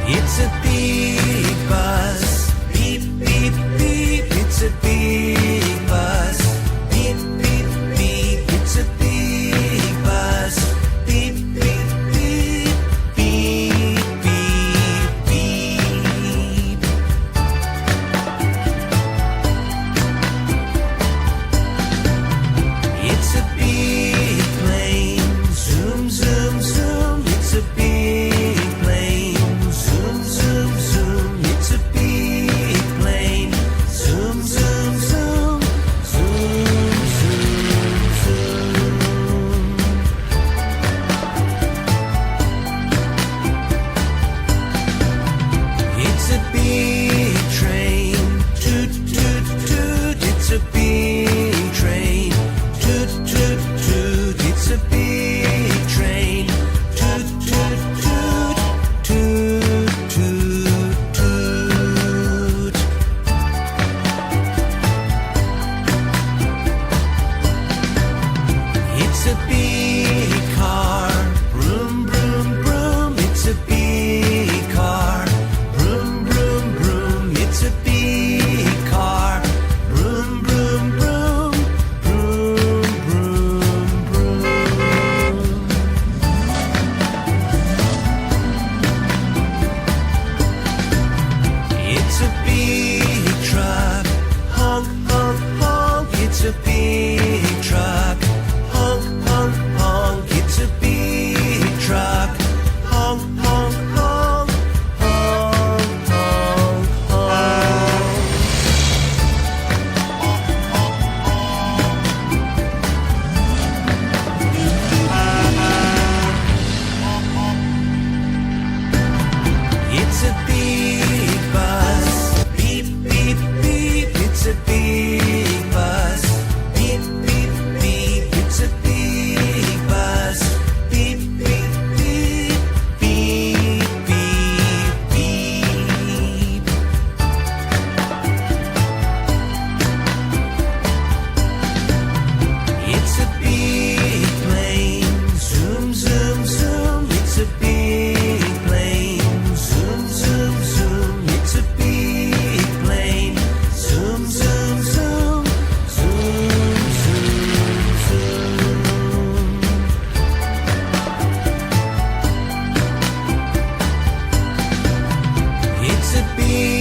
It's a big bus. Beep, beep, beep. It's a big bus. Beep, beep, beep. It's a big bus. Beep, beep, beep. Beep, beep, beep. It's a big plane. Zoom, zoom, zoom. It's a big plane. Zoom, zoom, zoom. It's a big plane. Zoom, zoom, zoom. Zoom, zoom, zoom. It's a big train. Toot, toot, toot. It's a big train. Toot, toot, toot. It's a big train. Toot, toot, toot. Toot, toot, toot. It's a big car. Broom, broom, broom. It's a big car. Broom, broom, broom. It's a big car. Broom, broom, broom. Broom, broom, broom. It's a big truck. Honk, honk, honk. It's a big truck. Honk, honk, honk. It's a big truck. Honk, honk, honk. Honk, honk, honk. It's a big bus. Beep, beep, beep. It's a big bus. Beep, beep, beep. It's a big bus. Beep, beep, beep. Beep, beep, beep. It's a big plane. Zoom, zoom, zoom. It's a big plane. Zoom, zoom, zoom. It's a big plane. Zoom, zoom, zoom. Zoom, zoom, zoom. It's a big